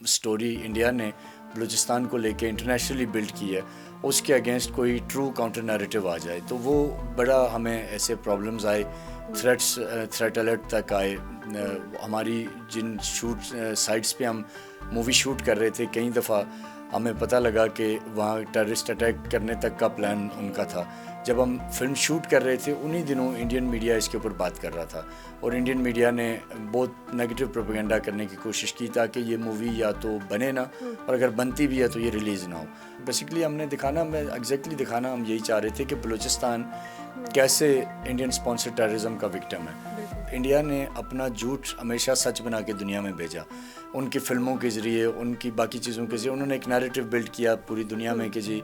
Story India نے بلوچستان کو لے کے انٹرنیشنلی بلڈ کی ہے اس کے اگینسٹ کوئی ٹرو کاؤنٹر نیریٹو آ جائے تو وہ بڑا ہمیں ایسے پرابلمز آئے, تھریٹ الرٹ تک آئے. ہماری جن شوٹ سائٹس پہ ہم مووی شوٹ کر رہے تھے کئی دفعہ ہمیں پتہ لگا کہ وہاں ٹیررسٹ اٹیک کرنے تک کا پلان ان کا تھا. جب ہم فلم شوٹ کر رہے تھے انہی دنوں انڈین میڈیا اس کے اوپر بات کر رہا تھا اور انڈین میڈیا نے بہت نگیٹو پروپیگنڈا کرنے کی کوشش کی تاکہ یہ مووی یا تو بنے نہ اور اگر بنتی بھی ہے تو یہ ریلیز نہ ہو. بیسیکلی ہم نے دکھانا ہم یہی چاہ رہے تھے کہ بلوچستان کیسے انڈین اسپانسر ٹیررزم کا وکٹم ہے. انڈیا نے اپنا جھوٹ ہمیشہ سچ بنا کے دنیا میں بھیجا. ان کی فلموں کے ذریعے, ان کی باقی چیزوں کے ذریعے انہوں نے ایک نیریٹو بلڈ کیا پوری دنیا میں کہ جی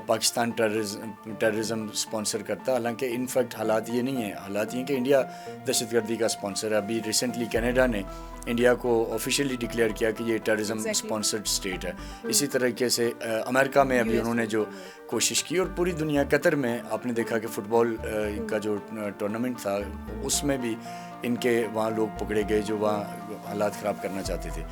پاکستان ٹیررزم اسپانسر کرتا. حالانکہ ان فیکٹ حالات یہ نہیں ہیں. حالات یہ ہیں کہ انڈیا دہشت گردی کا اسپانسر ہے. ابھی ریسنٹلی کینیڈا نے انڈیا کو آفیشیلی ڈکلیئر کیا کہ یہ ٹیررزم اسپانسرڈ اسٹیٹ ہے. اسی طریقے سے امریکہ میں ابھی انہوں نے جو کوشش کی اور پوری دنیا, قطر میں آپ نے دیکھا کہ فٹ بال کا جو ٹورنامنٹ تھا اس میں بھی ان کے وہاں لوگ پکڑے گئے جو وہاں حالات خراب کرنا چاہتے تھے.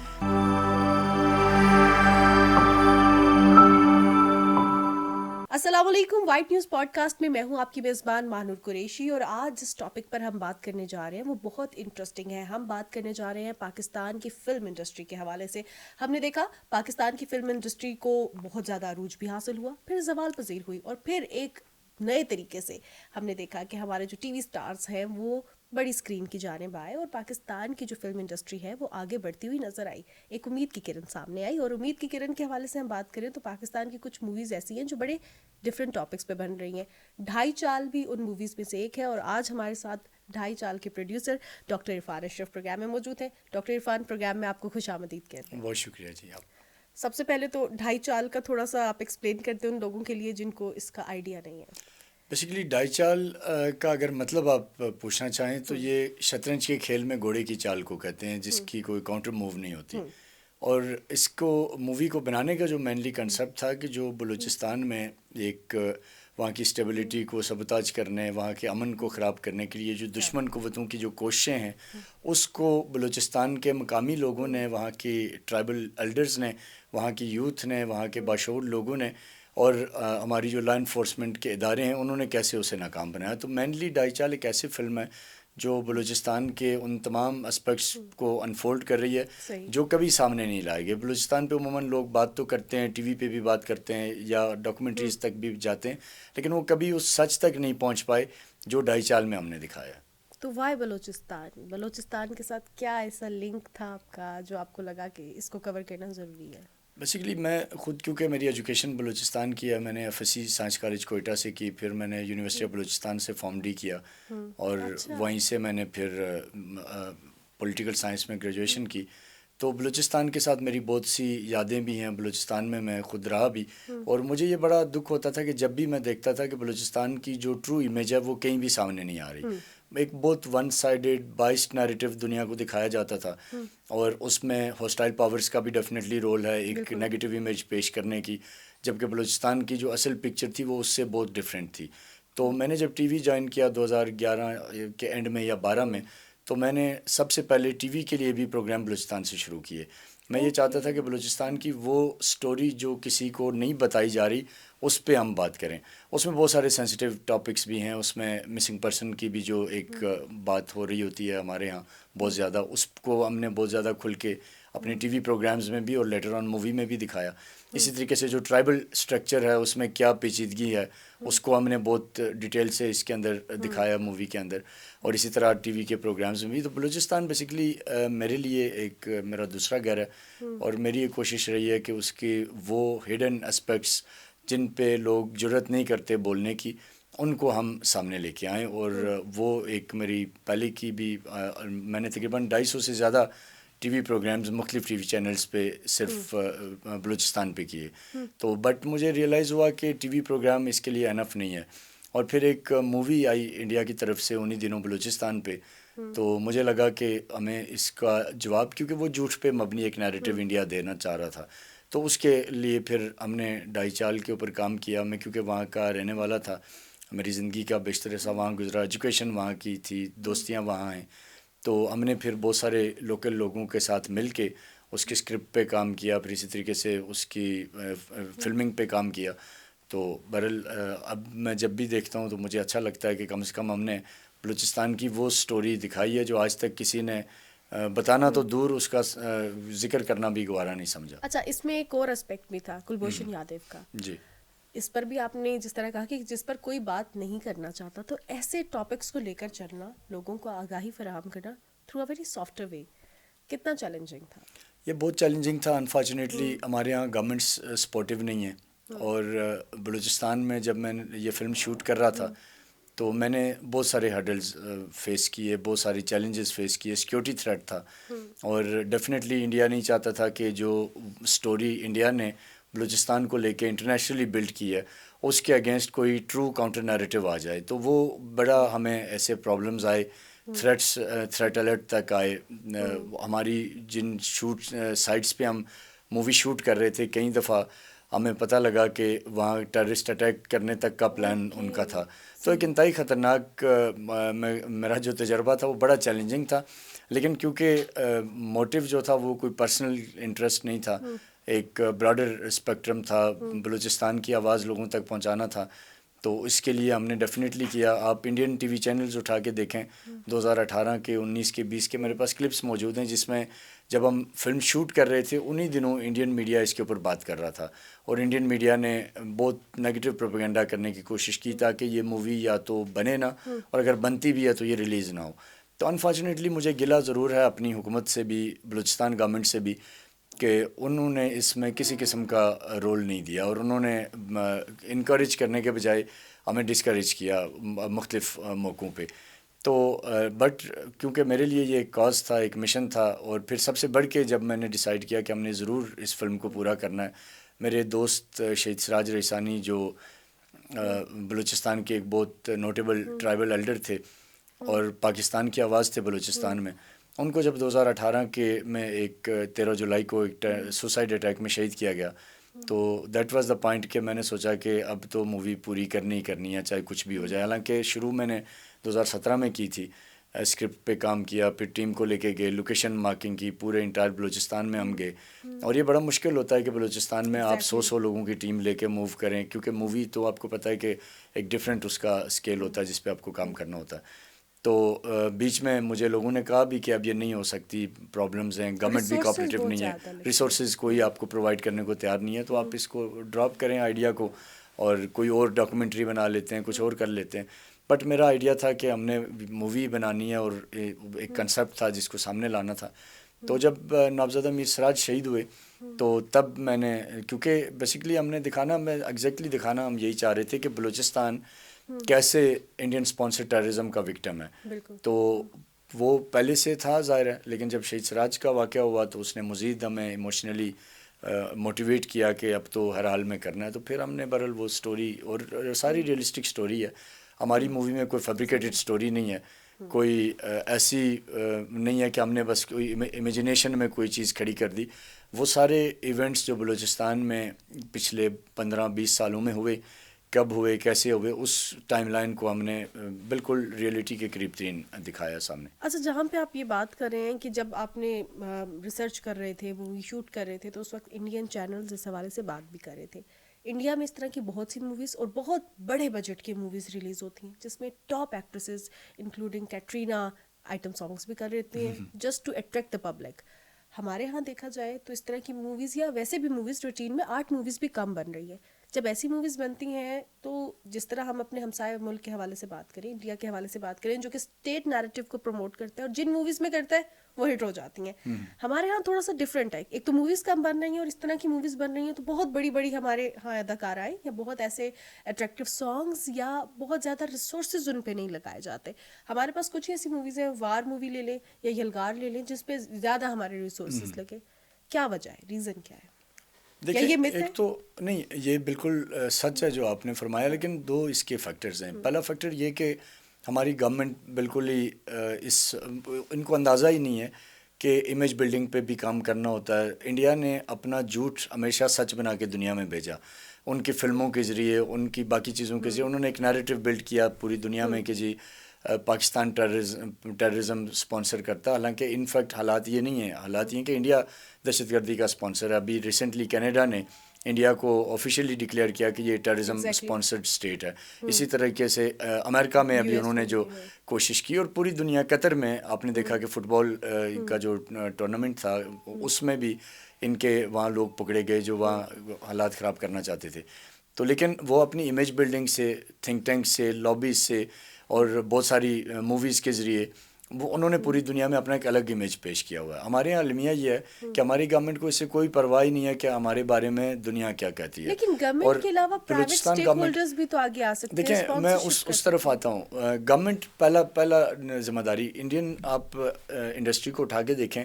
السلام علیکم. وائٹ نیوز پوڈ کاسٹ میں ہوں آپ کی میزبان ماہنور قریشی اور آج جس ٹاپک پر ہم بات کرنے جا رہے ہیں وہ بہت انٹرسٹنگ ہے. ہم بات کرنے جا رہے ہیں پاکستان کی فلم انڈسٹری کے حوالے سے. ہم نے دیکھا پاکستان کی فلم انڈسٹری کو بہت زیادہ عروج بھی حاصل ہوا, پھر زوال پذیر ہوئی اور پھر ایک نئے طریقے سے ہم نے دیکھا کہ ہمارے جو ٹی وی سٹارز ہیں وہ بڑی اسکرین کی جانب آئے اور پاکستان کی جو فلم انڈسٹری ہے وہ آگے بڑھتی ہوئی نظر آئی. ایک امید کی کرن سامنے آئی اور امید کی کرن کے حوالے سے ہم بات کریں تو پاکستان کی کچھ موویز ایسی ہیں جو بڑے ڈفرینٹ ٹاپکس پہ بن رہی ہیں. ڈھائی چال بھی ان موویز میں سے ایک ہے اور آج ہمارے ساتھ ڈھائی چال کے پروڈیوسر ڈاکٹر عرفان اشرف پروگرام میں موجود ہیں. ڈاکٹر عرفان, پروگرام میں آپ کو خوش آمدید کہتے ہیں. بہت شکریہ جی. آپ سب سے پہلے تو ڈھائی چال کا تھوڑا سا آپ ایکسپلین کرتے ہیں ان لوگوں کے لیے جن کو اس کا آئیڈیا نہیں ہے. بیسیکلی ڈھائی چال کا اگر مطلب آپ پوچھنا چاہیں تو یہ شطرنج کے کھیل میں گھوڑے کی چال کو کہتے ہیں جس کی کوئی کاؤنٹر موو نہیں ہوتی. اور اس کو مووی کو بنانے کا جو مینلی کنسیپٹ تھا کہ جو بلوچستان میں ایک وہاں کی اسٹیبلٹی کو سبوتاج کرنے, وہاں کے امن کو خراب کرنے کے لیے جو دشمن قوتوں کی جو کوششیں ہیں اس کو بلوچستان کے مقامی لوگوں نے, وہاں کی ٹرائبل ایلڈرز نے, وہاں کی یوتھ نے, وہاں کے باشعور لوگوں نے اور ہماری جو لا انفورسمنٹ کے ادارے ہیں انہوں نے کیسے اسے ناکام بنایا. تو مینلی ڈھائی چال ایک ایسی فلم ہے جو بلوچستان کے ان تمام اسپیکٹس کو انفولڈ کر رہی ہے جو کبھی سامنے نہیں لائے گئے. بلوچستان پہ عموماً لوگ بات تو کرتے ہیں, ٹی وی پہ بھی بات کرتے ہیں یا ڈاکومنٹریز تک بھی جاتے ہیں, لیکن وہ کبھی اس سچ تک نہیں پہنچ پائے جو ڈھائی چال میں ہم نے دکھایا. تو وائی بلوچستان کے ساتھ کیا ایسا لنک تھا آپ کا جو آپ کو لگا کہ اس کو کور کرنا ضروری ہے؟ بیسیکلی میں خود کیونکہ میری ایجوکیشن بلوچستان کی ہے, میں نے F S C science college Quetta سے کی, پھر میں نے یونیورسٹی آف بلوچستان سے فارم ڈی کیا اور وہیں سے میں نے پھر پولیٹیکل سائنس میں گریجویشن کی. تو بلوچستان کے ساتھ میری بہت سی یادیں بھی ہیں. بلوچستان میں خود رہا بھی اور مجھے یہ بڑا دکھ ہوتا تھا کہ جب بھی میں دیکھتا تھا کہ بلوچستان کی جو ٹرو امیج ہے وہ کہیں بھی سامنے نہیں آ رہی. ایک بہت ون سائیڈڈ بائسڈ نیریٹو دنیا کو دکھایا جاتا تھا اور اس میں ہاسٹائل پاورز کا بھی ڈیفینیٹلی رول ہے ایک نیگیٹو امیج پیش کرنے کی, جبکہ بلوچستان کی جو اصل پکچر تھی وہ اس سے بہت ڈفرینٹ تھی. تو میں نے جب ٹی وی جوائن کیا 2011 کے اینڈ میں یا 12 میں, تو میں نے سب سے پہلے ٹی وی کے لیے بھی پروگرام بلوچستان سے شروع کیے. میں یہ چاہتا تھا کہ بلوچستان کی وہ سٹوری جو کسی کو نہیں بتائی جا رہی اس پہ ہم بات کریں. اس میں بہت سارے سینسیٹیو ٹاپکس بھی ہیں, اس میں مسنگ پرسن کی بھی جو ایک بات ہو رہی ہوتی ہے ہمارے ہاں بہت زیادہ, اس کو ہم نے بہت زیادہ کھل کے اپنے ٹی وی پروگرامز میں بھی اور لیٹر آن مووی میں بھی دکھایا. اسی طریقے سے جو ٹرائبل سٹرکچر ہے اس میں کیا پیچیدگی ہے اس کو ہم نے بہت ڈیٹیل سے اس کے اندر دکھایا مووی کے اندر, اور اسی طرح ٹی وی کے پروگرامز میں بھی. تو بلوچستان بیسیکلی میرے لیے ایک میرا دوسرا گھر ہے اور میری یہ کوشش رہی ہے کہ اس کی وہ ہڈن اسپیکٹس جن پہ لوگ جرت نہیں کرتے بولنے کی ان کو ہم سامنے لے کے آئیں. اور وہ ایک میری پہلے کی بھی میں نے تقریباً 250 سے زیادہ ٹی وی پروگرامز مختلف ٹی وی چینلز پہ صرف بلوچستان پہ کیے. تو بٹ مجھے ریئلائز ہوا کہ ٹی وی پروگرام اس کے لیے انف نہیں ہے, اور پھر ایک مووی آئی انڈیا کی طرف سے انہی دنوں بلوچستان پہ, تو مجھے لگا کہ ہمیں اس کا جواب, کیونکہ وہ جھوٹ پہ مبنی ایک نیریٹو انڈیا دینا چاہ رہا تھا, تو اس کے لیے پھر ہم نے ڈھائی چال کے اوپر کام کیا. میں کیونکہ وہاں کا رہنے والا تھا, میری زندگی کا بیشتر حصہ وہاں گزرا, ایجوکیشن وہاں کی تھی, دوستیاں وہاں ہیں, تو ہم نے پھر بہت سارے لوکل لوگوں کے ساتھ مل کے اس کی اسکرپٹ پہ کام کیا، پھر اسی طریقے سے اس کی فلمنگ پہ کام کیا. تو بہرحال اب میں جب بھی دیکھتا ہوں تو مجھے اچھا لگتا ہے کہ کم سے کم ہم نے بلوچستان کی وہ سٹوری دکھائی ہے جو آج تک کسی نے بتانا تو دور، اس کا ذکر کرنا بھی گوارا نہیں سمجھا. اچھا، اس میں ایک اور اسپیکٹ بھی تھا کلبھوشن یادو کا. جی، اس پر بھی آپ نے جس طرح کہا کہ جس پر کوئی بات نہیں کرنا چاہتا، تو ایسے ٹاپکس کو لے کر چلنا، لوگوں کو آگاہی فراہم کرنا تھرو اے ویری سافٹ وے، کتنا چیلنجنگ تھا؟ یہ بہت چیلنجنگ تھا. انفارچونیٹلی ہمارے یہاں گورنمنٹس سپورٹیو نہیں ہیں. اور بلوچستان میں جب میں یہ فلم شوٹ کر رہا تھا تو میں نے بہت سارے ہرڈلز فیس کیے، بہت ساری چیلنجز فیس کیے. سیکیورٹی تھریٹ تھا، اور ڈیفینیٹلی انڈیا نہیں چاہتا تھا کہ جو سٹوری انڈیا نے بلوچستان کو لے کے انٹرنیشنلی بلڈ کی ہے اس کے اگینسٹ کوئی ٹرو کاؤنٹر نیریٹو آ جائے. تو وہ بڑا ہمیں ایسے پرابلمز آئے، تھریٹ الرٹ تک آئے. ہماری جن شوٹ سائٹس پہ ہم مووی شوٹ کر رہے تھے، کئی دفعہ ہمیں پتہ لگا کہ وہاں ٹیررسٹ اٹیک کرنے تک کا پلان ان کا تھا. تو ایک انتہائی خطرناک میرا جو تجربہ تھا وہ بڑا چیلنجنگ تھا. لیکن کیونکہ موٹیو جو تھا وہ کوئی پرسنل انٹرسٹ نہیں تھا، ایک براڈر اسپیکٹرم تھا، بلوچستان کی آواز لوگوں تک پہنچانا تھا. تو اس کے لیے ہم نے ڈیفینیٹلی کیا. آپ انڈین ٹی وی چینلز اٹھا کے دیکھیں، 2018 کے، 19 کے، 20 کے میرے پاس کلپس موجود ہیں جس میں جب ہم فلم شوٹ کر رہے تھے انہی دنوں انڈین میڈیا اس کے اوپر بات کر رہا تھا، اور انڈین میڈیا نے بہت نیگیٹو پروپیگنڈا کرنے کی کوشش کی تاکہ یہ مووی یا تو بنے نہ، اور اگر بنتی بھی ہے تو یہ ریلیز نہ ہو. تو انفارچونیٹلی مجھے گلہ ضرور ہے اپنی حکومت سے بھی، بلوچستان گورنمنٹ سے بھی، کہ انہوں نے اس میں کسی قسم کا رول نہیں دیا، اور انہوں نے انکریج کرنے کے بجائے ہمیں ڈسکریج کیا مختلف موقعوں پہ. تو بٹ کیونکہ میرے لیے یہ ایک کاز تھا، ایک مشن تھا، اور پھر سب سے بڑھ کے جب میں نے ڈیسائیڈ کیا کہ ہم نے ضرور اس فلم کو پورا کرنا ہے. میرے دوست شہید سراج ریسانی جو بلوچستان کے ایک بہت نوٹیبل ٹرائبل ایلڈر تھے اور پاکستان کی آواز تھے بلوچستان میں، ان کو جب 2018 کے میں ایک 13 جولائی کو ایک سوسائڈ اٹیک میں شہید کیا گیا، تو دیٹ واز دا پوائنٹ کہ میں نے سوچا کہ اب تو مووی پوری کرنی ہی کرنی ہے چاہے کچھ بھی ہو جائے. حالانکہ شروع میں نے 2017 میں کی تھی، اسکرپٹ پہ کام کیا، پھر ٹیم کو لے کے گئے، لوکیشن مارکنگ کی، پورے انٹائر بلوچستان میں ہم گئے. اور یہ بڑا مشکل ہوتا ہے کہ بلوچستان میں آپ 100 لوگوں کی ٹیم لے کے موو کریں، کیونکہ مووی تو آپ کو پتہ ہے کہ ایک ڈفرینٹ اس کا اسکیل ہوتا ہے جس پہ آپ کو کام کرنا ہوتا ہے. تو بیچ میں مجھے لوگوں نے کہا بھی کہ اب یہ نہیں ہو سکتی، پرابلمز ہیں، گورنمنٹ بھی کوآپریٹیو نہیں ہے، ریسورسز کوئی آپ کو پرووائڈ کرنے کو تیار نہیں ہے، تو آپ اس کو ڈراپ کریں آئیڈیا کو اور کوئی اور ڈاکومنٹری بنا لیتے ہیں، کچھ اور کر لیتے ہیں. بٹ میرا آئیڈیا تھا کہ ہم نے مووی بنانی ہے، اور ایک کنسیپٹ تھا جس کو سامنے لانا تھا. تو جب نابزدہ میر سراج شہید ہوئے تو تب میں نے، کیونکہ بیسیکلی ہم نے دکھانا، میں ایگزیکٹلی دکھانا ہم یہی چاہ رہے تھے کہ بلوچستان کیسے انڈین اسپانسر ٹیررزم کا وکٹم ہے. تو وہ پہلے سے تھا ظاہر ہے، لیکن جب شہید سراج کا واقعہ ہوا تو اس نے مزید ہمیں ایموشنلی موٹیویٹ کیا کہ اب تو ہر حال میں کرنا ہے. تو پھر ہم نے بہرحال وہ سٹوری، اور ساری ریئلسٹک سٹوری ہے ہماری مووی میں، کوئی فیبریکیٹڈ سٹوری نہیں ہے، کوئی ایسی نہیں ہے کہ ہم نے بس کوئی امیجنیشن میں کوئی چیز کھڑی کر دی. وہ سارے ایونٹس جو بلوچستان میں پچھلے 15-20 سالوں میں ہوئے، کب ہوئے، کیسے ہوئے، اس ٹائم لائن کو ہم نے بالکل ریئلٹی کے قریب ترین دکھایا سامنے. اچھا، جہاں پہ آپ یہ بات کر رہے ہیں کہ جب آپ نے ریسرچ کر رہے تھے، مووی شوٹ کر رہے تھے، تو اس وقت انڈین چینلز اس حوالے سے بات بھی کر رہے تھے. انڈیا میں اس طرح کی بہت سی موویز اور بہت بڑے بجٹ کی موویز ریلیز ہوتی ہیں جس میں top actresses including Katrina item songs بھی کر رہتے ہیں just to attract the public. ہمارے ہاں دیکھا جائے تو اس طرح کی موویز، یا ویسے بھی موویز روٹین میں آرٹ موویز بھی کم بن رہی ہے. جب ایسی موویز بنتی ہیں تو جس طرح ہم اپنے ہمسائے ملک کے حوالے سے بات کریں، انڈیا کے حوالے سے بات کریں، جو کہ اسٹیٹ نیریٹو کو پروموٹ کرتا ہے اور جن موویز میں کرتا ہے وہ ہٹ ہو جاتی ہیں. ہمارے ہاں تھوڑا سا ڈفرینٹ ہے. ایک تو موویز کم بن رہی ہیں، اور اس طرح کی موویز بن رہی ہیں تو بہت بڑی بڑی ہمارے ہاں اداکار آئے، یا بہت ایسے اٹریکٹیو سانگس، یا بہت زیادہ ریسورسز ان پہ نہیں لگائے جاتے. ہمارے پاس کچھ ایسی موویز ہیں، وار مووی لے لیں یا یلغار لے لیں، جس پہ زیادہ ہمارے ریسورسز لگے. کیا وجہ ہے، ریزن کیا ہے؟ دیکھیے، ایک تو نہیں، یہ بالکل سچ ہے جو آپ نے فرمایا، لیکن دو اس کے فیکٹرز ہیں. پہلا فیکٹر یہ کہ ہماری گورنمنٹ بالکل ہی ان کو اندازہ ہی نہیں ہے کہ امیج بلڈنگ پہ بھی کام کرنا ہوتا ہے. انڈیا نے اپنا جھوٹ ہمیشہ سچ بنا کے دنیا میں بھیجا. ان کی فلموں کے ذریعے، ان کی باقی چیزوں کے ذریعے انہوں نے ایک نیریٹو بلڈ کیا پوری دنیا میں کہ جی پاکستان ٹیررزم اسپانسر کرتا، حالانکہ ان فیکٹ حالات یہ نہیں ہیں. حالات یہ ہیں کہ انڈیا دہشت گردی کا اسپانسر ہے. ابھی ریسنٹلی کینیڈا نے انڈیا کو آفیشیلی ڈکلیئر کیا کہ یہ ٹیررزم اسپانسرڈ اسٹیٹ ہے. اسی طریقے سے امریکہ میں ابھی انہوں نے جو کوشش کی، اور پوری دنیا، قطر میں آپ نے دیکھا کہ فٹ بال کا جو ٹورنامنٹ تھا اس میں بھی ان کے وہاں لوگ پکڑے گئے جو وہاں حالات خراب کرنا چاہتے تھے. تو لیکن وہ اپنی امیج بلڈنگ سے، تھنک ٹینک سے، لابیز سے اور بہت ساری موویز کے ذریعے وہ انہوں نے پوری دنیا میں اپنا ایک الگ امیج پیش کیا ہوا ہے. ہمارے یہاں المیہ یہ ہے کہ ہماری گورنمنٹ کو اس سے کوئی پرواہ ہی نہیں ہے کہ ہمارے بارے میں دنیا کیا کہتی ہے. لیکن گورنمنٹ کے علاوہ پرائیویٹ اسٹیک ہولڈرز بھی تو آگے آ سکتے ہیں. دیکھیں میں اس طرف آتا ہوں. گورنمنٹ پہلا ذمہ داری انڈین آپ انڈسٹری کو اٹھا کے دیکھیں،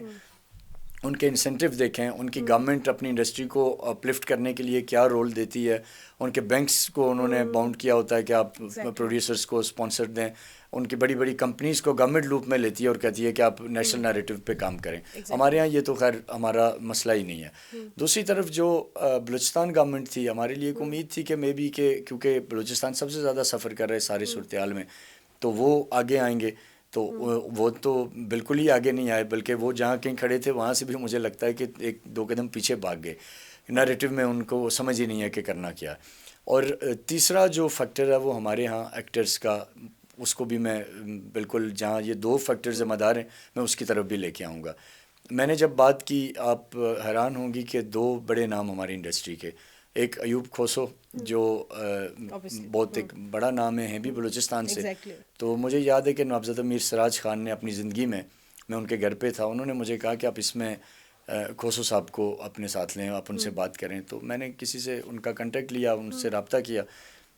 ان کے انسینٹیو دیکھیں، ان کی گورنمنٹ اپنی انڈسٹری کو اپلفٹ کرنے کے لیے کیا رول دیتی ہے. ان کے بینکس کو انہوں نے باؤنڈ کیا ہوتا ہے کہ آپ پروڈیوسرس کو اسپانسر دیں. ان کی بڑی بڑی کمپنیز کو گورنمنٹ لوپ میں لیتی ہے اور کہتی ہے کہ آپ نیشنل نیریٹو پہ کام کریں. ہمارے یہاں یہ تو خیر ہمارا مسئلہ ہی نہیں ہے. دوسری طرف جو بلوچستان گورنمنٹ تھی، ہمارے لیے ایک امید تھی کہ مے بی کہ کیونکہ بلوچستان سب سے زیادہ سفر کر رہے ساری صورتحال میں، تو وہ آگے آئیں گے. تو وہ تو بالکل ہی آگے نہیں آئے، بلکہ وہ جہاں کہیں کھڑے تھے وہاں سے بھی مجھے لگتا ہے کہ 1-2 قدم پیچھے بھاگ گئے. نیریٹو میں ان کو سمجھ ہی نہیں ہے کہ کرنا کیا. اور تیسرا جو فیکٹر ہے وہ ہمارے ہاں ایکٹرز کا، اس کو بھی میں بالکل، جہاں یہ 2 فیکٹر ذمہ دار ہیں میں اس کی طرف بھی لے کے آؤں گا. میں نے جب بات کی، آپ حیران ہوں گی کہ 2 بڑے نام ہماری انڈسٹری کے، ایک ایوب کھوسو جو بہت ایک بڑا نام ہے بھی بلوچستان سے. تو مجھے یاد ہے کہ نوابزادہ میر سراج خان نے اپنی زندگی میں ان کے گھر پہ تھا، انہوں نے مجھے کہا کہ آپ اس میں کھوسو صاحب کو اپنے ساتھ لیں، آپ ان سے بات کریں. تو میں نے کسی سے ان کا کنٹیکٹ لیا، ان سے رابطہ کیا،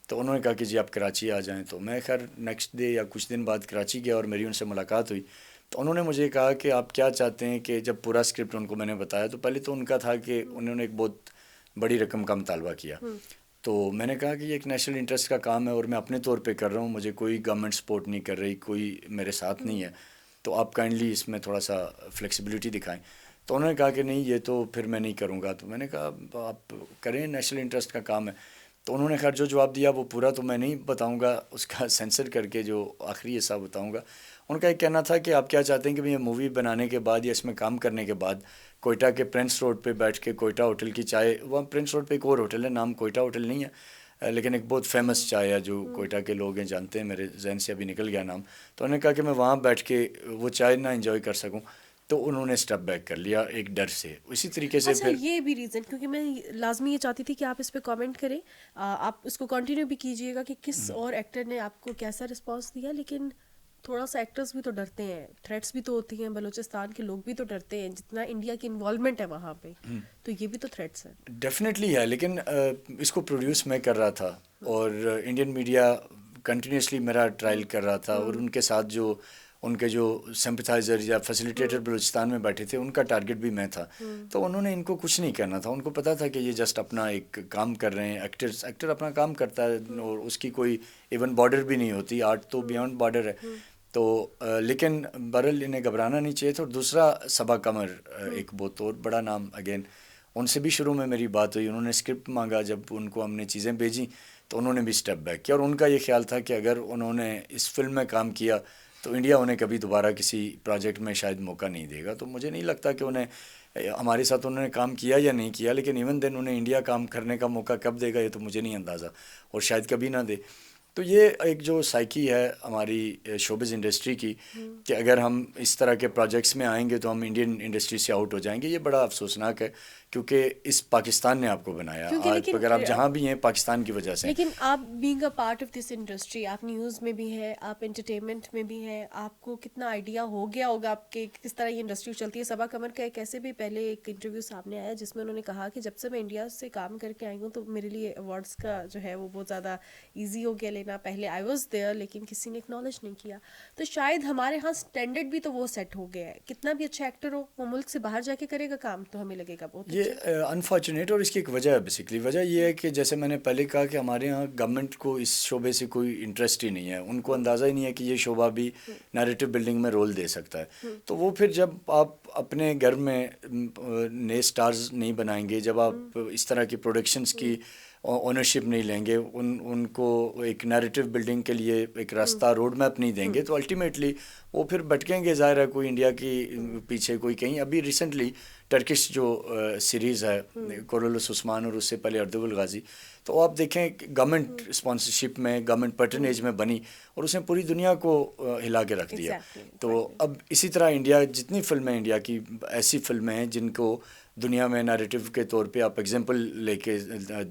تو انہوں نے کہا کہ جی آپ کراچی آ جائیں. تو میں خیر نیکسٹ ڈے یا کچھ دن بعد کراچی گیا اور میری ان سے ملاقات ہوئی. تو انہوں نے مجھے کہا کہ آپ کیا چاہتے ہیں، کہ جب پورا اسکرپٹ ان کو میں نے بتایا تو پہلے تو ان کا تھا کہ انہوں نے ایک بہت بڑی رقم کا مطالبہ کیا. تو میں نے کہا کہ یہ ایک نیشنل انٹرسٹ کا کام ہے اور میں اپنے طور پہ کر رہا ہوں، مجھے کوئی گورنمنٹ سپورٹ نہیں کر رہی، کوئی میرے ساتھ نہیں ہے، تو آپ کائنڈلی اس میں تھوڑا سا فلیکسیبلٹی دکھائیں. تو انہوں نے کہا کہ نہیں یہ تو پھر میں نہیں کروں گا. تو میں نے کہا آپ کریں، نیشنل انٹرسٹ کا کام ہے. تو انہوں نے خیر جو جواب دیا وہ پورا تو میں نہیں بتاؤں گا، اس کا سینسر کر کے جو آخری حصہ بتاؤں گا. ان کا ایک کہنا تھا کہ آپ کیا چاہتے ہیں کہ یہ مووی بنانے کے بعد یا اس میں کام کرنے کے بعد کوئٹہ کے پرنس روڈ پہ بیٹھ کے کوئٹہ ہوٹل کی چائے، وہاں پرنس روڈ پہ ایک اور ہوٹل ہے، نام کوئٹہ ہوٹل نہیں ہے لیکن ایک بہت فیمس چائے ہے جو کوئٹہ کے لوگ ہیں جانتے ہیں، میرے ذہن سے ابھی نکل گیا نام. تو انہوں نے کہا کہ میں وہاں بیٹھ کے وہ چائے نہ انجوائے کر سکوں، تو انہوں نے اسٹیپ بیک کر لیا ایک ڈر سے. اسی طریقے سے پھر یہ بھی ریزن، کیونکہ میں لازمی یہ چاہتی تھی کہ آپ اس پہ کامنٹ کریں، آپ اس کو کنٹینیو بھی کیجیے گا کہ کس اور ایکٹر نے آپ کو کیسا رسپانس دیا. لیکن تھوڑا سا ایکٹرز بھی تو ڈرتے ہیں، تھریٹس بھی تو ہوتی ہیں، بلوچستان کے لوگ بھی تو ڈرتے ہیں، جتنا انڈیا کی انوالومنٹ ہے وہاں پہ تو یہ بھی تو تھریٹس ہیں. ڈیفینیٹلی ہے، لیکن اس کو پروڈیوس میں کر رہا تھا اور انڈین میڈیا کنٹینیوسلی میرا ٹرائل کر رہا تھا، اور ان کے ساتھ جو ان کے جو سمپتھائزر یا فیسیلیٹیٹر بلوچستان میں بیٹھے تھے ان کا ٹارگٹ بھی میں تھا. تو انہوں نے ان کو کچھ نہیں کرنا تھا، ان کو پتا تھا کہ یہ جسٹ اپنا ایک کام کر رہے ہیں. ایکٹر اپنا کام کرتا ہے اور اس کی کوئی ایون بارڈر بھی نہیں ہوتی، آرٹ تو بیانڈ بارڈر ہے. تو لیکن بہرحال انہیں گھبرانا نہیں چاہیے تھا. اور دوسرا صبا قمر، ایک بہت اور بڑا نام، اگین ان سے بھی شروع میں میری بات ہوئی، انہوں نے اسکرپٹ مانگا، جب ان کو ہم نے چیزیں بھیجیں تو انہوں نے بھی اسٹیپ بیک کیا. اور ان کا یہ خیال تھا کہ اگر انہوں نے اس فلم میں کام کیا تو انڈیا انہیں کبھی دوبارہ کسی پروجیکٹ میں شاید موقع نہیں دے گا. تو مجھے نہیں لگتا کہ انہیں ہمارے ساتھ انہوں نے کام کیا یا نہیں کیا، لیکن ایون دین انہیں انڈیا کام کرنے کا موقع کب دے گا یہ تو مجھے نہیں اندازہ، اور شاید کبھی نہ دے. تو یہ ایک جو سائیکی ہے ہماری شوبز انڈسٹری کی کہ اگر ہم اس طرح کے پروجیکٹس میں آئیں گے تو ہم انڈین انڈسٹری سے آؤٹ ہو جائیں گے. یہ بڑا افسوسناک ہے کیونکہ اس پاکستان نے آپ کو بنایا، اگر آپ جہاں بھی ہیں پاکستان کی وجہ سے. لیکن آپ being a part of this industry, آپ نیوز میں بھی ہیں، آپ انٹرٹینمنٹ میں بھی ہیں، آپ کو کتنا آئیڈیا ہو گیا ہوگا آپ کے کس طرح یہ انڈسٹری چلتی ہے. صبا قمر کا ایک ایسے بھی پہلے ایک انٹرویو سامنے آیا جس میں انہوں نے کہا کہ جب سے میں انڈیا سے کام کر کے آئی ہوں تو میرے لیے ایوارڈس کا جو ہے وہ بہت زیادہ ایزی ہو گیا لینا. پہلے آئی واز دیئر لیکن کسی نے اکنالج نہیں کیا. تو شاید ہمارے ہاں اسٹینڈرڈ بھی تو وہ سیٹ ہو گیا ہے، کتنا بھی اچھا ایکٹر ہو وہ ملک سے باہر جا کے کرے گا کام تو ہمیں لگے گا بہت یہ انفارچونیٹ. اور اس کی ایک وجہ ہے بیسکلی، وجہ یہ ہے کہ جیسے میں نے پہلے کہا کہ ہمارے یہاں گورنمنٹ کو اس شعبے سے کوئی انٹرسٹ ہی نہیں ہے، ان کو اندازہ ہی نہیں ہے کہ یہ شعبہ بھی نیریٹو بلڈنگ میں رول دے سکتا ہے. تو وہ پھر جب آپ اپنے گھر میں نئے سٹارز نہیں بنائیں گے، جب آپ اس طرح کی پروڈکشنز کی اونرشپ نہیں لیں گے, ان کو ایک نیریٹو بلڈنگ کے لیے ایک راستہ روڈ میپ نہیں دیں گے, تو الٹیمیٹلی وہ پھر بھٹکیں گے. ظاہر ہے کوئی انڈیا کی پیچھے, کوئی کہیں. ابھی ریسنٹلی ٹرکش جو سیریز ہے کورولوس عثمان اور اس سے پہلے اردبل غازی, تو آپ دیکھیں گورنمنٹ اسپانسرشپ میں, گورنمنٹ پیٹرنیج میں بنی اور اس نے پوری دنیا کو ہلا کے رکھ دیا. تو اب اسی طرح انڈیا, جتنی فلمیں انڈیا کی ایسی فلمیں ہیں جن کو دنیا میں نیریٹو کے طور پہ آپ ایگزامپل لے کے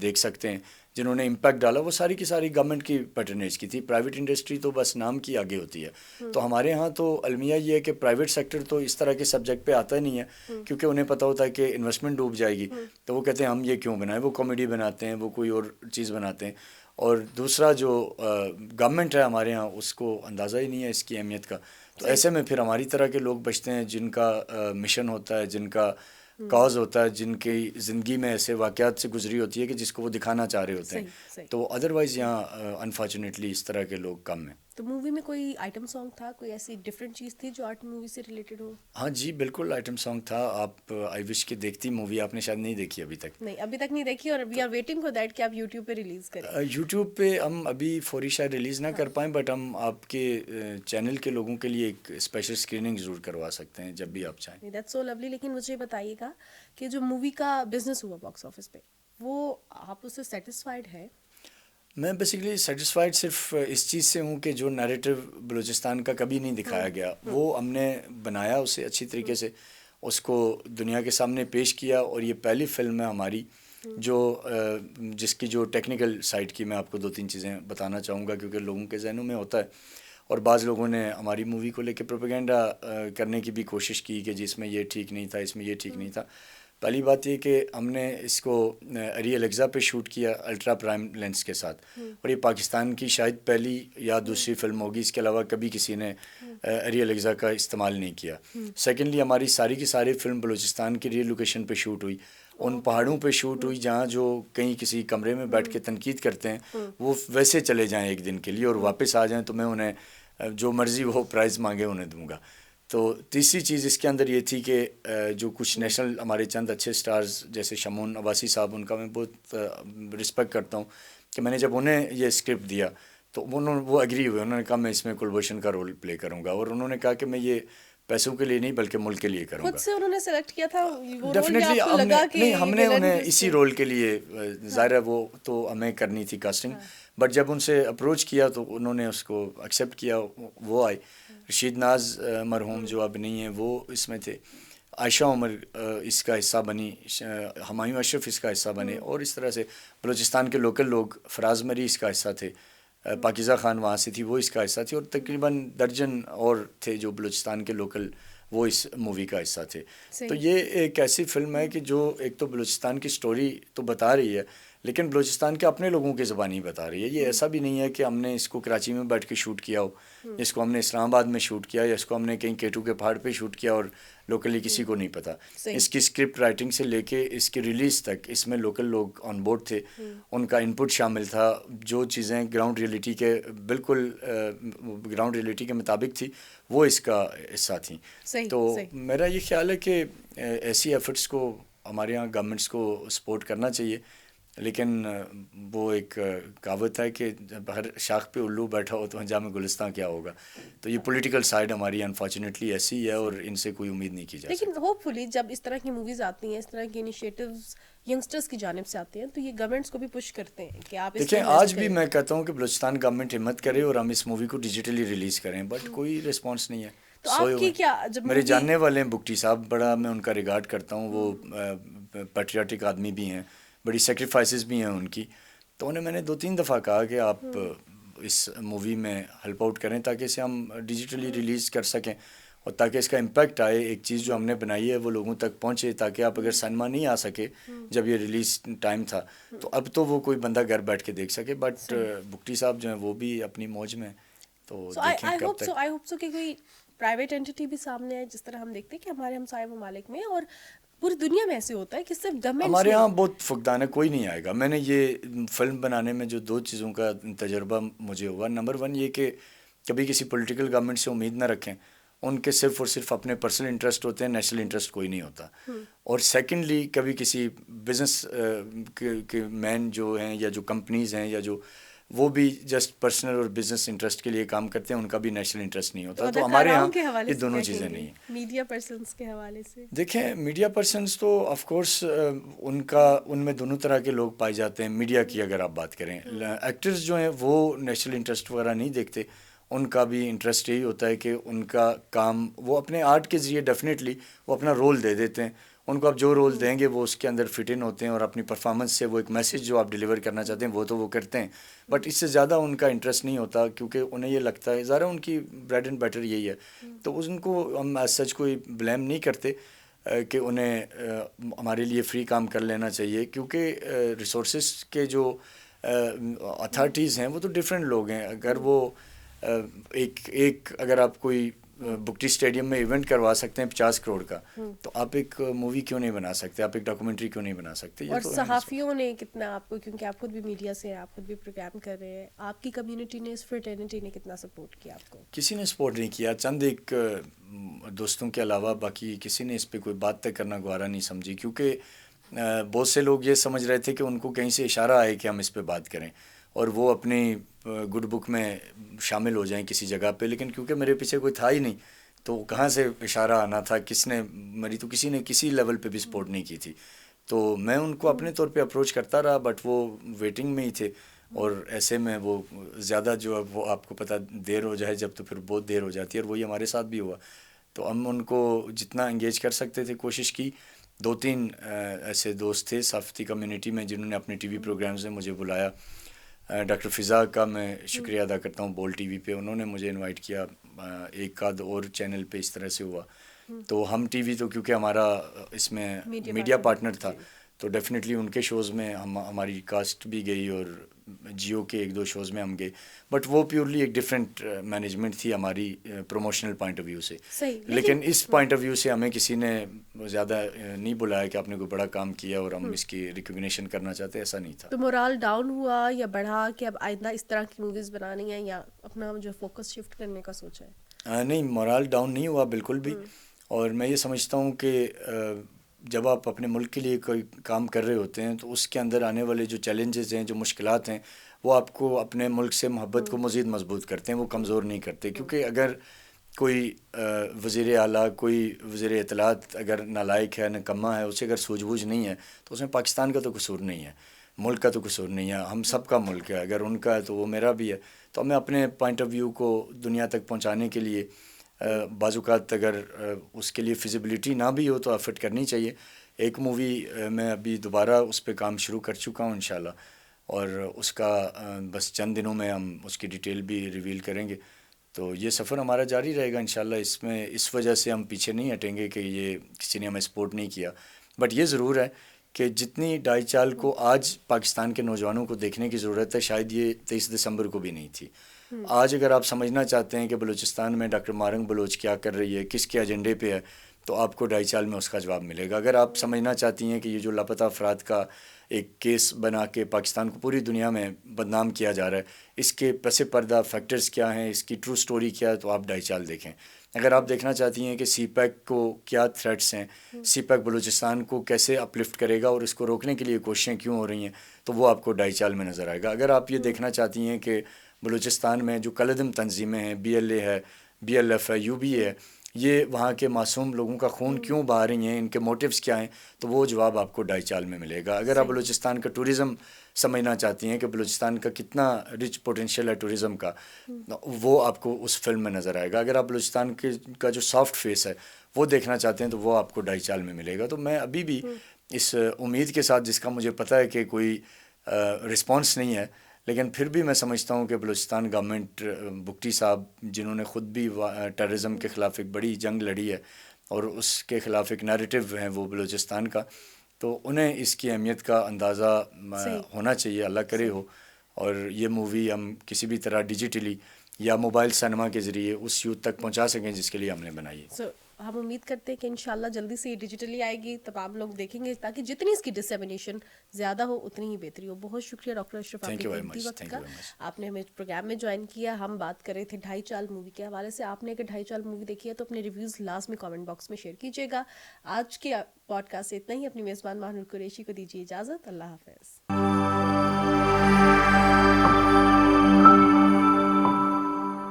دیکھ سکتے ہیں, جنہوں نے امپیکٹ ڈالا, وہ ساری کی ساری گورنمنٹ کی پیٹرنیج کی تھی. پرائیویٹ انڈسٹری تو بس نام کی آگے ہوتی ہے. تو ہمارے ہاں تو المیہ یہ ہے کہ پرائیویٹ سیکٹر تو اس طرح کے سبجیکٹ پہ آتا ہی نہیں ہے, کیونکہ انہیں پتہ ہوتا ہے کہ انویسٹمنٹ ڈوب جائے گی, تو وہ کہتے ہیں ہم یہ کیوں بنائیں. وہ کامیڈی بناتے ہیں, وہ کوئی اور چیز بناتے ہیں. اور دوسرا جو گورنمنٹ ہے ہمارے ہاں, اس کو اندازہ ہی نہیں ہے اس کی اہمیت کا. تو ایسے میں پھر ہماری طرح کے لوگ بچتے ہیں جن کا مشن ہوتا ہے, جن کا کاز ہوتا ہے, جن کی زندگی میں ایسے واقعات سے گزری ہوتی ہے کہ جس کو وہ دکھانا چاہ رہے ہوتے ہیں. تو ادروائز یہاں انفارچونیٹلی اس طرح کے لوگ کم ہیں. تو مووی میں کوئی آئٹم سانگ تھا, کوئی ایسی ڈفرینٹ چیز تھی جو آرٹ مووی سے ریلیٹڈ ہو؟ ہاں جی بالکل آئٹم سانگ تھا. آپ آئی وش کی دیکھتی مووی, آپ نے شاید نہیں دیکھی ابھی تک. نہیں, ابھی تک نہیں دیکھی, اور we are waiting for that کہ آپ یوٹیوب پہ ریلیز کریں. یوٹیوب پہ ہم ابھی فوری شاید ریلیز نہ کر پائیں, بٹ ہم آپ کے چینل کے لوگوں کے لیے ایک اسپیشل اسکریننگ ضرور کروا سکتے ہیں جب بھی آپ چاہیں. That's so lovely. لیکن مجھے بتائیے گا کہ جو مووی کا بزنس ہوا باکس آفس پہ, وہ آپ اس سے سیٹسفائڈ ہے؟ میں بیسیکلی سیٹسفائڈ صرف اس چیز سے ہوں کہ جو نیریٹو بلوچستان کا کبھی نہیں دکھایا گیا, وہ ہم نے بنایا اسے اچھی طریقے سے, اس کو دنیا کے سامنے پیش کیا. اور یہ پہلی فلم ہے ہماری جو جس کی جو ٹیکنیکل سائڈ کی میں آپ کو 2-3 چیزیں بتانا چاہوں گا, کیونکہ لوگوں کے ذہنوں میں ہوتا ہے, اور بعض لوگوں نے ہماری مووی کو لے کے پروپیگنڈا کرنے کی بھی کوشش کی کہ جس میں یہ ٹھیک نہیں تھا, اس میں یہ ٹھیک نہیں تھا. پہلی بات یہ کہ ہم نے اس کو اری الیگزا پہ شوٹ کیا الٹرا پرائم لینس کے ساتھ, اور یہ پاکستان کی شاید پہلی یا دوسری فلم ہوگی, اس کے علاوہ کبھی کسی نے اری الیگزا کا استعمال نہیں کیا. سیکنڈلی ہماری ساری کی ساری فلم بلوچستان کی ریئل لوکیشن پہ شوٹ ہوئی, ان پہاڑوں پہ شوٹ ہوئی جہاں جو کہیں کسی کمرے میں بیٹھ کے تنقید کرتے ہیں وہ ویسے چلے جائیں ایک دن کے لیے اور واپس آ جائیں, تو میں انہیں جو مرضی وہ پرائز مانگے انہیں دوں گا. تو تیسری چیز اس کے اندر یہ تھی کہ جو کچھ نیشنل ہمارے چند اچھے سٹارز جیسے شمون عباسی صاحب, ان کا میں بہت رسپیکٹ کرتا ہوں, کہ میں نے جب انہیں یہ اسکرپٹ دیا تو وہ ایگری ہوئے, انہوں نے کہا میں اس میں کلبھوشن کا رول پلے کروں گا, اور انہوں نے کہا کہ میں یہ پیسوں کے لیے نہیں بلکہ ملک کے لیے کروں گا. خود سے انہوں نے سلیکٹ کیا تھا وہ رول, ڈیفینیٹلی یا آپ کو لگا کہ نہیں, ہم نے انہیں اسی رول کے لیے, ظاہر ہے وہ تو ہمیں کرنی تھی کاسٹنگ, بٹ جب ان سے اپروچ کیا تو انہوں نے اس کو ایکسیپٹ کیا, وہ آئے. رشید ناز مرحوم جو اب نہیں ہیں وہ اس میں تھے, عائشہ عمر اس کا حصہ بنی, ہمایوں اشرف اس کا حصہ بنے, اور اس طرح سے بلوچستان کے لوکل لوگ, فراز مری اس کا حصہ تھے, پاکیزہ خان وہاں سے تھی وہ اس کا حصہ تھی, اور تقریباً درجن اور تھے جو بلوچستان کے لوکل وہ اس مووی کا حصہ تھے. تو یہ ایک ایسی فلم ہے کہ جو ایک تو بلوچستان کی سٹوری تو بتا رہی ہے, لیکن بلوچستان کے اپنے لوگوں کی زبانی بتا رہی ہے. یہ ایسا بھی نہیں ہے کہ ہم نے اس کو کراچی میں بیٹھ کے شوٹ کیا ہو, اس کو ہم نے اسلام آباد میں شوٹ کیا, یا اس کو ہم نے کہیں کیٹو کے پہاڑ پہ شوٹ کیا اور لوکلی کسی کو نہیں پتہ. اس کی اسکرپٹ رائٹنگ سے لے کے اس کی ریلیز تک اس میں لوکل لوگ آن بورڈ تھے, ان کا انپٹ شامل تھا, جو چیزیں گراؤنڈ ریئلٹی کے بالکل گراؤنڈ ریئلٹی کے مطابق تھی وہ اس کا حصہ تھیں. تو میرا یہ خیال ہے کہ ایسی ایفرٹس کو ہمارے یہاں گورنمنٹس کو سپورٹ کرنا چاہیے, لیکن وہ ایک کہاوت ہے کہ جب ہر شاخ پہ الو بیٹھا ہو تو انجام گلستان کیا ہوگا. تو یہ پولیٹیکل سائڈ ہماری انفارچونیٹلی ایسی ہے, اور ان سے کوئی امید نہیں کی جا سکتی. لیکن ہوپ فلی جب اس طرح کی موویز آتی ہیں, اس طرح کی انیشیٹوز ینگسٹرز کی جانب سے آتے ہیں, تو یہ گورنمنٹس کو بھی پش کرتے ہیں کہ آپ دیکھیں, آج بھی میں کہتا ہوں کہ بلوچستان گورنمنٹ ہمت کرے اور ہم اس مووی کو ڈیجیٹلی ریلیز کریں, بٹ کوئی رسپانس نہیں ہے. تو آپ کی کیا, جب میرے جاننے والے ہیں بگٹی صاحب, بڑا میں ان کا ریگارڈ کرتا ہوں, وہ پیٹریاٹک آدمی بھی ہیں, بڑی سیکریفائسز بھی ہیں ان کی. تو انہیں میں نے 2-3 دفعہ کہا کہ آپ اس مووی میں ہیلپ آؤٹ کریں تاکہ اسے ہم ڈیجیٹلی ریلیز کر سکیں, اور تاکہ اس کا امپیکٹ آئے, ایک چیز جو ہم نے بنائی ہے وہ لوگوں تک پہنچے, تاکہ آپ اگر سنیما نہیں آ سکے جب یہ ریلیز ٹائم تھا تو اب تو وہ کوئی بندہ گھر بیٹھ کے دیکھ سکے. بٹ بگٹی صاحب جو ہیں وہ بھی اپنی موج میں, تو دیکھیں کب تک. آئی ہوپ سو کہ کوئی پرائیویٹ اینٹی بھی سامنے آئے, جس طرح ہم دیکھتے ہیں کہ ہمارے ہمسائے ممالک میں اور پوری دنیا میں ایسے ہوتا ہے کہ صرف گورنمنٹ, ہمارے یہاں بہت فقدان ہے, کوئی نہیں آئے گا. میں نے یہ فلم بنانے میں جو 2 چیزوں کا تجربہ مجھے ہوا, نمبر 1 یہ کہ کبھی کسی پولیٹیکل گورنمنٹ سے امید نہ رکھیں, ان کے صرف اور صرف اپنے پرسنل انٹرسٹ ہوتے ہیں, نیشنل انٹرسٹ کوئی نہیں ہوتا. اور سیکنڈلی کبھی کسی بزنس کے مین جو ہیں یا جو کمپنیز ہیں یا جو وہ بھی جسٹ پرسنل اور بزنس انٹرسٹ کے لیے کام کرتے ہیں, ان کا بھی نیشنل انٹرسٹ نہیں ہوتا. تو ہمارے یہاں یہ دونوں چیزیں نہیں ہیں. میڈیا پرسنس کے حوالے سے دیکھیں, میڈیا پرسنس تو آف کورس ان میں دونوں طرح کے لوگ پائے جاتے ہیں. میڈیا کی اگر آپ بات کریں, ایکٹرز جو ہیں وہ نیشنل انٹرسٹ وغیرہ نہیں دیکھتے. ان کا بھی انٹرسٹ یہی ہوتا ہے کہ ان کا کام وہ اپنے آرٹ کے ذریعے ڈیفینیٹلی وہ اپنا رول دے دیتے ہیں. ان کو آپ جو رول دیں گے وہ اس کے اندر فٹ ان ہوتے ہیں, اور اپنی پرفارمنس سے وہ ایک میسیج جو آپ ڈیلیور کرنا چاہتے ہیں وہ تو وہ کرتے ہیں. بٹ اس سے زیادہ ان کا انٹرسٹ نہیں ہوتا, کیونکہ انہیں یہ لگتا ہے ظاہر ان کی بریڈ اینڈ بٹر یہی ہے. تو ان کو ہم ایز سچ کوئی بلیم نہیں کرتے کہ انہیں ہمارے لیے فری کام کر لینا چاہیے, کیونکہ ریسورسز کے جو اتھارٹیز ہیں وہ تو ڈفرینٹ لوگ ہیں. اگر وہ ایک اگر آپ کوئی بکٹی اسٹیڈیم میں ایونٹ کروا سکتے ہیں 50 کروڑ کا, تو آپ ایک مووی کیوں نہیں بنا سکتے, آپ ایک ڈاکومنٹری کیوں نہیں بنا سکتے. اور صحافیوں نے کتنا آپ کو, کیونکہ آپ خود بھی میڈیا سے ہیں, آپ خود بھی پروگرام کر رہے ہیں, آپ کی کمیونٹی نے, اس فرٹرنیٹی نے کتنا سپورٹ کیا آپ کو؟ کسی نے سپورٹ نہیں کیا, چند ایک دوستوں کے علاوہ باقی کسی نے اس پہ کوئی بات تک کرنا گوارا نہیں سمجھی, کیونکہ بہت سے لوگ یہ سمجھ رہے تھے کہ ان کو کہیں سے اشارہ آئے کہ ہم اس پہ بات کریں اور وہ اپنی گڈ بک میں شامل ہو جائیں کسی جگہ پہ. لیکن کیونکہ میرے پیچھے کوئی تھا ہی نہیں, تو کہاں سے اشارہ آنا تھا, کس نے میری تو کسی نے کسی لیول پہ بھی سپورٹ نہیں کی تھی. تو میں ان کو اپنے طور پہ اپروچ کرتا رہا, بٹ وہ ویٹنگ میں ہی تھے. اور ایسے میں وہ زیادہ جو اب وہ آپ کو پتہ دیر ہو جائے جب تو پھر بہت دیر ہو جاتی ہے, اور وہی ہمارے ساتھ بھی ہوا. تو ہم ان کو جتنا انگیج کر سکتے تھے کوشش کی. 2-3 ایسے دوست تھے صحافتی کمیونٹی میں جنہوں نے اپنے ٹی وی پروگرامز میں مجھے بلایا. ڈاکٹر فضا کا میں شکریہ ادا کرتا ہوں, بول ٹی وی پہ انہوں نے مجھے انوائٹ کیا. ایک آدھ اور چینل پہ اس طرح سے ہوا. تو ہم ٹی وی تو کیونکہ ہمارا اس میں میڈیا پارٹنر تھا, تو ڈیفینیٹلی ان کے شوز میں ہماری کاسٹ بھی گئی, اور جیو کے 1-2 شوز میں ہم گئے. بٹ وہ پیورلی ایک ڈفرینٹ مینجمنٹ تھی ہماری پروموشنل پوائنٹ آف ویو سے. لیکن اس پوائنٹ آف ویو سے ہمیں کسی نے زیادہ نہیں بلایا کہ آپ نے کوئی بڑا کام کیا اور ہم اس کی ریکگنیشن کرنا چاہتے, ایسا نہیں تھا. تو مورال ڈاؤن ہوا یا بڑھا کہ اب آئندہ اس طرح کی موویز بنانی ہیں, یا اپنا جو فوکس شفٹ کرنے کا سوچا ہے؟ نہیں, مورال ڈاؤن نہیں ہوا بالکل بھی. اور میں یہ سمجھتا ہوں کہ جب آپ اپنے ملک کے لیے کوئی کام کر رہے ہوتے ہیں تو اس کے اندر آنے والے جو چیلنجز ہیں, جو مشکلات ہیں, وہ آپ کو اپنے ملک سے محبت کو مزید مضبوط کرتے ہیں, وہ کمزور نہیں کرتے. کیونکہ اگر کوئی وزیر اعلیٰ, کوئی وزیر اطلاعات اگر نالائق ہے, نکما ہے, اسے اگر سوجھ بوجھ نہیں ہے, تو اس میں پاکستان کا تو قصور نہیں ہے, ملک کا تو قصور نہیں ہے, ہم سب کا ملک ہے. اگر ان کا ہے تو وہ میرا بھی ہے. تو ہمیں اپنے پوائنٹ آف ویو کو دنیا تک پہنچانے کے لیے بعض اوقات اگر اس کے لیے فیزیبلٹی نہ بھی ہو تو ایفرٹ کرنی چاہیے. ایک مووی میں ابھی دوبارہ اس پہ کام شروع کر چکا ہوں انشاءاللہ, اور اس کا بس چند دنوں میں ہم اس کی ڈیٹیل بھی ریویل کریں گے. تو یہ سفر ہمارا جاری رہے گا انشاءاللہ. اس میں اس وجہ سے ہم پیچھے نہیں ہٹیں گے کہ یہ کسی نے ہمیں سپورٹ نہیں کیا. بٹ یہ ضرور ہے کہ جتنی ڈائی چال کو آج پاکستان کے نوجوانوں کو دیکھنے کی ضرورت ہے, شاید یہ 23 دسمبر کو بھی نہیں تھی. آج اگر آپ سمجھنا چاہتے ہیں کہ بلوچستان میں ڈاکٹر مارنگ بلوچ کیا کر رہی ہے, کس کے ایجنڈے پہ ہے, تو آپ کو ڈائی چال میں اس کا جواب ملے گا. اگر آپ سمجھنا چاہتی ہیں کہ یہ جو لاپتہ افراد کا ایک کیس بنا کے پاکستان کو پوری دنیا میں بدنام کیا جا رہا ہے, اس کے پس پردہ فیکٹرز کیا ہیں, اس کی ٹرو سٹوری کیا ہے, تو آپ ڈائی چال دیکھیں. اگر آپ دیکھنا چاہتی ہیں کہ سی پیک کو کیا تھریٹس ہیں, سی پیک بلوچستان کو کیسے اپلفٹ کرے گا اور اس کو روکنے کے لیے کوششیں کیوں ہو رہی ہیں, تو وہ آپ کو ڈائی چال میں نظر آئے گا. اگر آپ یہ دیکھنا چاہتی ہیں کہ بلوچستان میں جو کلعدم تنظیمیں ہیں, BLA ہے, BLF ہے, UBA ہے, یہ وہاں کے معصوم لوگوں کا خون کیوں بہا رہی ہیں, ان کے موٹیوز کیا ہیں, تو وہ جواب آپ کو ڈائی چال میں ملے گا. اگر آپ بلوچستان کا ٹورزم سمجھنا چاہتی ہیں کہ بلوچستان کا کتنا رچ پوٹینشیل ہے ٹورزم کا, وہ آپ کو اس فلم میں نظر آئے گا. اگر آپ بلوچستان کا جو سافٹ فیس ہے وہ دیکھنا چاہتے ہیں تو وہ آپ کو ڈائی چال میں ملے گا. تو میں ابھی بھی اس امید کے ساتھ, جس کا مجھے پتہ ہے کہ کوئی رسپانس نہیں ہے, لیکن پھر بھی میں سمجھتا ہوں کہ بلوچستان گورنمنٹ, بگٹی صاحب جنہوں نے خود بھی ٹیررزم کے خلاف ایک بڑی جنگ لڑی ہے اور اس کے خلاف ایک نیریٹو ہے وہ بلوچستان کا, تو انہیں اس کی اہمیت کا اندازہ ہونا چاہیے, اللہ کرے ہو, اور یہ مووی ہم کسی بھی طرح ڈیجیٹلی یا موبائل سینما کے ذریعے اس یوتھ تک پہنچا سکیں جس کے لیے ہم نے بنائی ہے. ہم امید کرتے ہیں کہ انشاءاللہ جلدی سے یہ ڈیجیٹلی آئے گی، تمام لوگ دیکھیں گے، تاکہ جتنی اس کی ڈسیمینیشن زیادہ ہو اتنی ہی بہتری ہو. بہت شکریہ ڈاکٹر اشرف آپ تھینک کے یو ویری قیمتی مچ، وقت تھینک کا. You very much. آپ نے ہمیں پروگرام میں جوائن کیا. ہم بات کر رہے تھے ڈھائی چال مووی کے حوالے سے. آپ نے اگر ڈھائی چال مووی دیکھی ہے تو اپنے ریویوز لازمی کامنٹ باکس میں شیئر کیجیے گا. آج کے پوڈ کاسٹ سے اتنا ہی. اپنی میزبان ماہنور قریشی کو دیجیے اجازت. اللہ حافظ.